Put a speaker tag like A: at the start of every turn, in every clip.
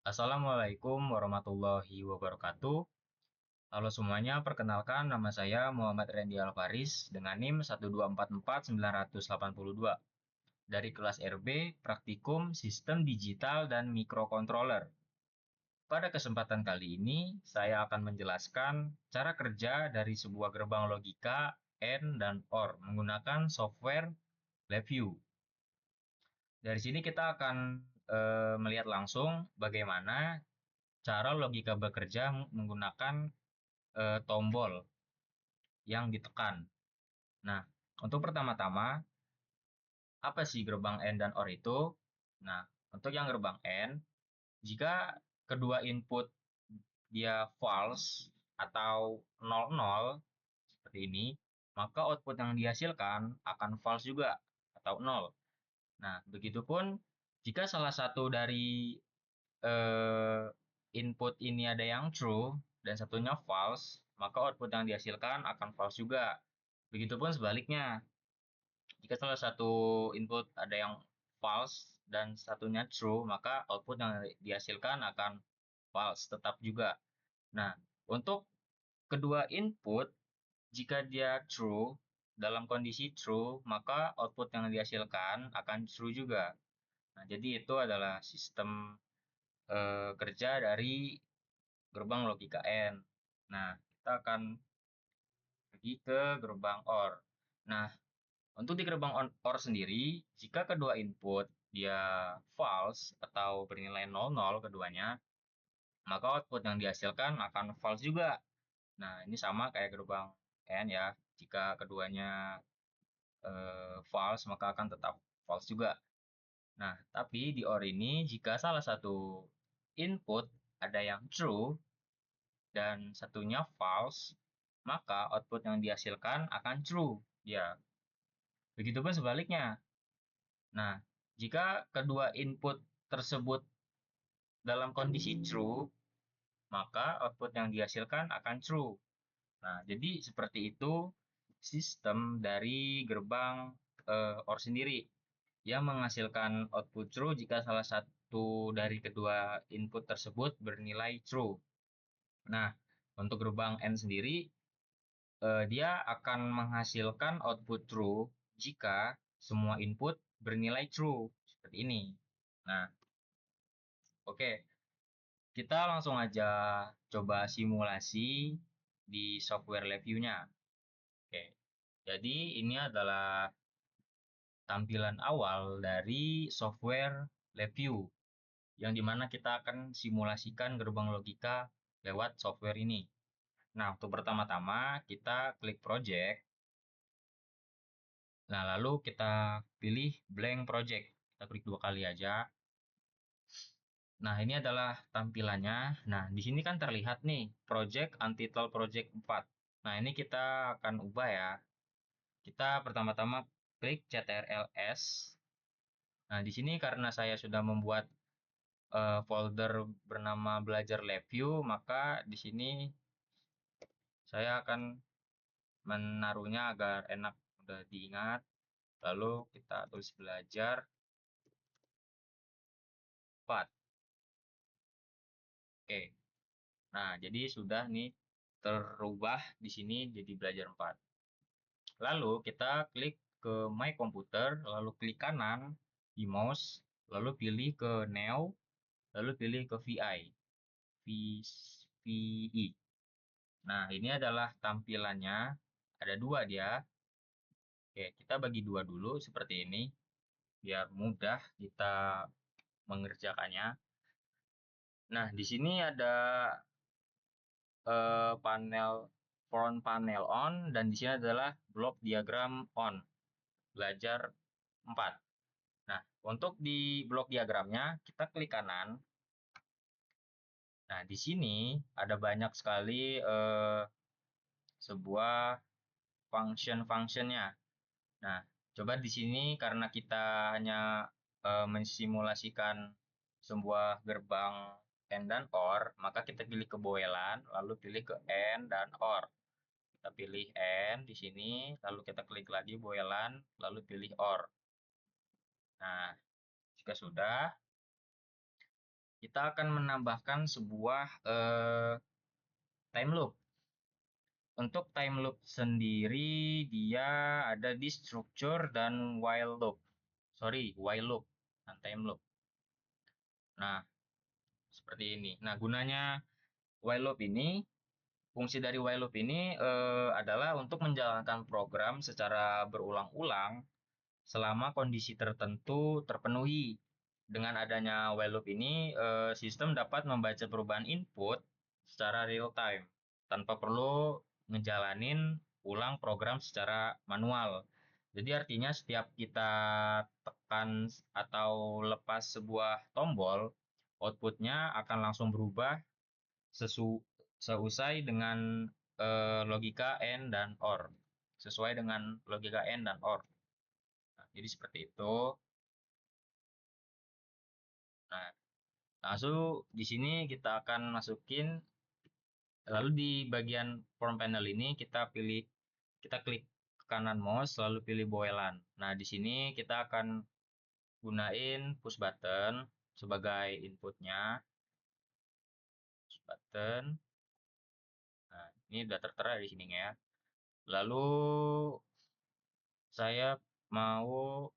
A: Assalamualaikum warahmatullahi wabarakatuh. Halo semuanya, perkenalkan nama saya Muhammad Randy Alvaris dengan NIM 1244982 dari kelas RB Praktikum Sistem Digital dan Mikrokontroller. Pada kesempatan kali ini, saya akan menjelaskan cara kerja dari sebuah gerbang logika AND dan OR menggunakan software LabVIEW. Dari sini kita akan melihat langsung bagaimana cara logika bekerja menggunakan tombol yang ditekan. Nah, untuk pertama-tama, apa sih gerbang AND dan OR itu? Nah, untuk yang gerbang AND, jika kedua input dia false atau 00 seperti ini, maka output yang dihasilkan akan false juga atau 0. Nah, begitupun jika salah satu dari eh, input ini ada yang true dan satunya false, maka output yang dihasilkan akan false juga. Begitupun sebaliknya, jika salah satu input ada yang false dan satunya true, maka output yang dihasilkan akan false tetap juga. Nah, untuk kedua input, jika dia true, dalam kondisi true, maka output yang dihasilkan akan true juga. Nah, jadi itu adalah sistem kerja dari gerbang logika AND. Nah, kita akan pergi ke gerbang OR. Nah, untuk di gerbang OR sendiri, jika kedua input dia false atau bernilai 00 keduanya, maka output yang dihasilkan akan false juga. Nah, ini sama kayak gerbang AND ya. Jika keduanya false, maka akan tetap false juga. Nah, tapi di OR ini, jika salah satu input ada yang true dan satunya false, maka output yang dihasilkan akan true. Ya, begitupun sebaliknya. Nah, jika kedua input tersebut dalam kondisi true, maka output yang dihasilkan akan true. Nah, jadi seperti itu sistem dari gerbang OR sendiri yang menghasilkan output true jika salah satu dari kedua input tersebut bernilai true. Nah, untuk gerbang AND sendiri, dia akan menghasilkan output true jika semua input bernilai true, seperti ini. Nah, oke, kita langsung aja coba simulasi di software LabVIEW-nya. Oke, jadi ini adalah tampilan awal dari software LabVIEW, yang dimana kita akan simulasikan gerbang logika lewat software ini. Nah, untuk pertama-tama kita klik project. Nah, lalu kita pilih blank project. Kita klik 2 kali aja. Nah, ini adalah tampilannya. Nah, di sini kan terlihat nih, project Untitled Project 4. Nah, ini kita akan ubah ya. Kita pertama-tama klik CTRL-S. Nah, di sini karena saya sudah membuat folder bernama belajar LabVIEW, maka di sini saya akan menaruhnya agar enak mudah diingat. Lalu kita tulis belajar 4. Oke. Nah, jadi sudah nih terubah di sini jadi belajar 4. Lalu kita klik ke My Computer, lalu klik kanan di mouse, lalu pilih ke New, lalu pilih ke VI, VI. Nah, ini adalah tampilannya. Ada dua dia. Oke, kita bagi dua dulu seperti ini, biar mudah kita mengerjakannya. Nah, di sini ada panel front panel on, dan di sini adalah block diagram on, belajar 4. Nah, untuk di blok diagramnya kita klik kanan. Nah, di sini ada banyak sekali sebuah function-functionnya. Nah, coba di sini karena kita hanya mensimulasikan sebuah gerbang AND dan OR, maka kita pilih keboelan, lalu pilih ke AND dan OR. Kita pilih AND di sini, lalu kita klik lagi boelan, lalu pilih OR. Nah, jika sudah, kita akan menambahkan sebuah time loop. Untuk time loop sendiri dia ada di structure dan while loop. While loop dan time loop. Nah, seperti ini. Nah, gunanya while loop ini, fungsi dari while loop ini adalah untuk menjalankan program secara berulang-ulang selama kondisi tertentu terpenuhi. Dengan adanya while loop ini, sistem dapat membaca perubahan input secara real time tanpa perlu ngejalanin ulang program secara manual. Jadi artinya setiap kita tekan atau lepas sebuah tombol, outputnya akan langsung berubah seusai dengan logika AND dan OR. Sesuai dengan logika AND dan OR. Nah, jadi seperti itu. Nah, langsung di sini kita akan masukin, lalu di bagian form panel ini kita klik ke kanan mouse, lalu pilih boelan. Nah, di sini kita akan gunain push button sebagai inputnya. Push button. Nah, ini udah tertera di sini ya. Lalu saya mau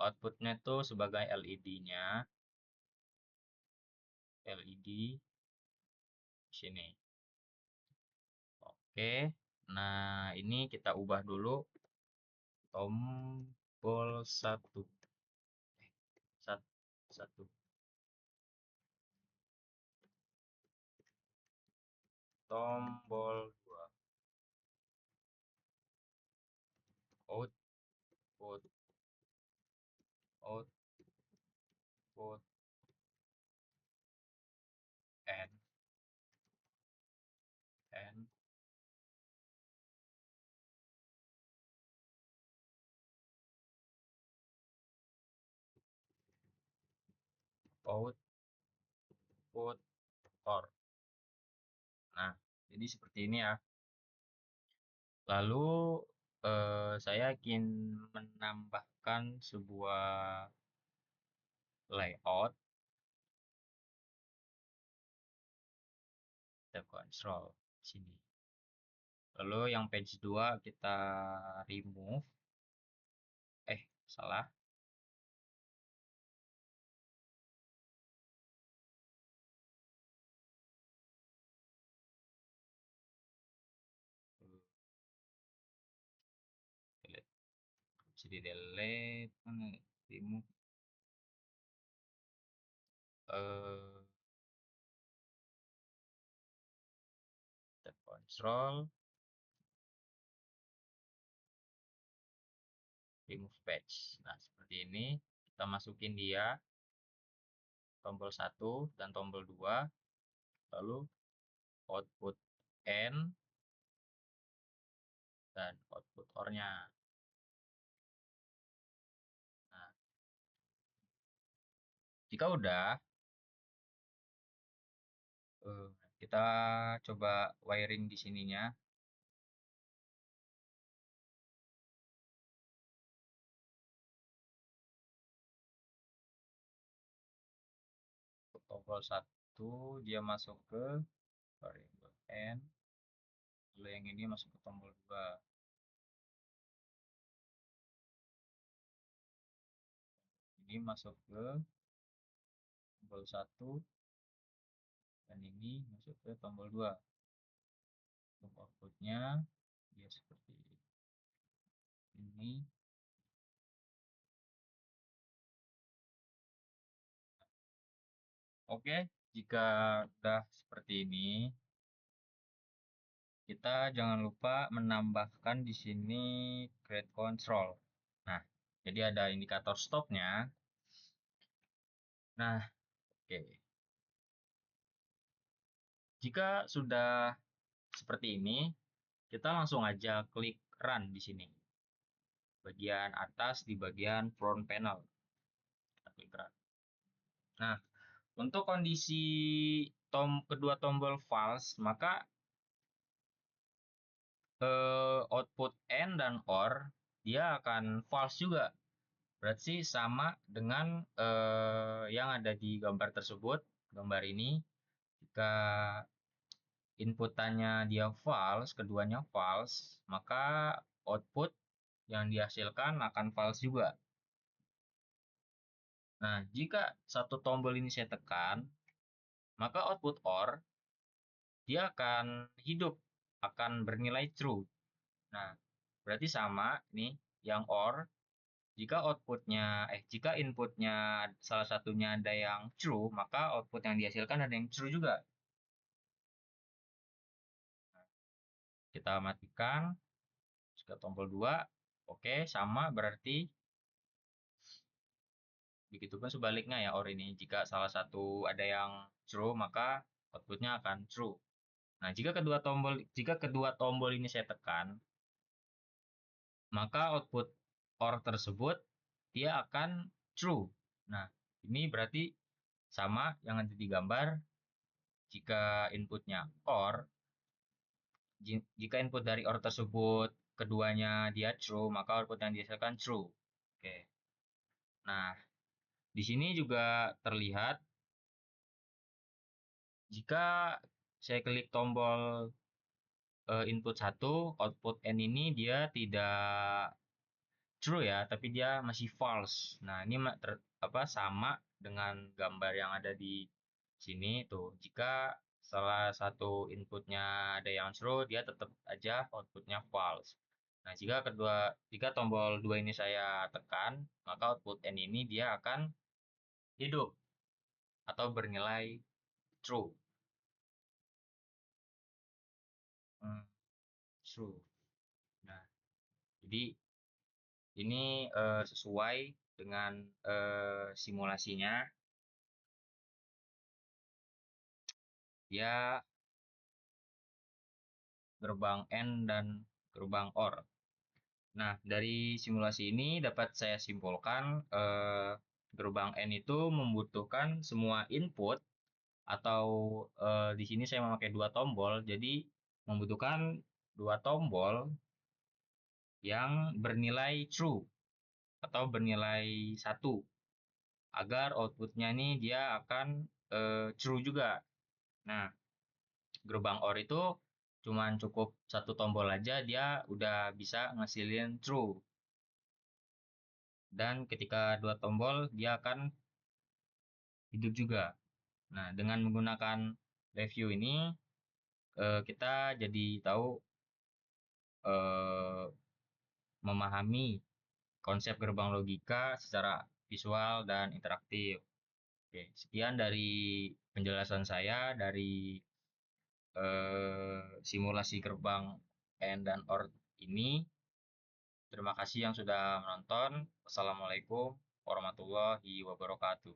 A: outputnya tuh sebagai LED-nya. LED di sini. Oke. Nah, ini kita ubah dulu tombol satu. Satu. Tombol 2. Output, output, and, and, output, or. Nah, jadi seperti ini ya. Lalu saya ingin menambahkan sebuah layout step control sini. Lalu yang page 2 kita remove. Salah. Delete. Bisa di delete, remove. Step control, remove page. Nah, seperti ini. Kita masukin dia, tombol 1 dan tombol 2, lalu output N dan output OR-nya. Nah, jika udah, kita coba wiring di sininya. Tombol 1 dia masuk ke variable N, lalu yang ini masuk ke tombol 2. Ini masuk ke tombol 1 dan ini masuk ke tombol 2. Untuk outputnya dia seperti ini. Oke, jika sudah seperti ini, kita jangan lupa menambahkan di sini create control. Nah, jadi ada indikator stopnya. Nah, oke. Jika sudah seperti ini, kita langsung aja klik run di sini. Bagian atas di bagian front panel. Kita klik run. Nah, untuk kondisi kedua tombol false, maka output N dan OR dia akan false juga. Berarti sama dengan yang ada di gambar tersebut, gambar ini. Jika inputannya dia false, keduanya false, maka output yang dihasilkan akan false juga. Nah, jika satu tombol ini saya tekan, maka output OR dia akan hidup, akan bernilai true. Nah, berarti sama nih yang OR. Jika inputnya salah satunya ada yang true, maka output yang dihasilkan ada yang true juga. Kita matikan, jika tombol 2, oke, sama berarti begitupun sebaliknya ya OR ini. Jika salah satu ada yang true, maka outputnya akan true. Nah, jika kedua tombol ini saya tekan, maka output OR tersebut dia akan true. Nah, ini berarti sama yang ada di gambar. Jika inputnya OR, jika input dari OR tersebut keduanya dia true, maka output yang dihasilkan true. Oke. Nah, di sini juga terlihat jika saya klik tombol input 1, output N ini dia tidak true ya, tapi dia masih false. Nah, ini sama dengan gambar yang ada di sini tuh. Jika salah satu inputnya ada yang true, dia tetap aja outputnya false. Nah, jika tombol 2 ini saya tekan, maka output N ini dia akan hidup atau bernilai true. Hmm, true. Nah, jadi ini sesuai dengan simulasinya. Dia gerbang N dan gerbang OR. Nah, dari simulasi ini dapat saya simpulkan gerbang N itu membutuhkan semua input atau di sini saya memakai dua tombol, jadi membutuhkan dua tombol yang bernilai true atau bernilai 1 agar outputnya ini dia akan true juga. Nah, gerbang OR itu cuman cukup satu tombol aja dia udah bisa ngasilin true. Dan ketika dua tombol dia akan hidup juga. Nah, dengan menggunakan review ini kita jadi tahu eh, memahami konsep gerbang logika secara visual dan interaktif. Oke, sekian dari penjelasan saya dari simulasi gerbang N dan OR ini. Terima kasih yang sudah menonton. Wassalamualaikum warahmatullahi wabarakatuh.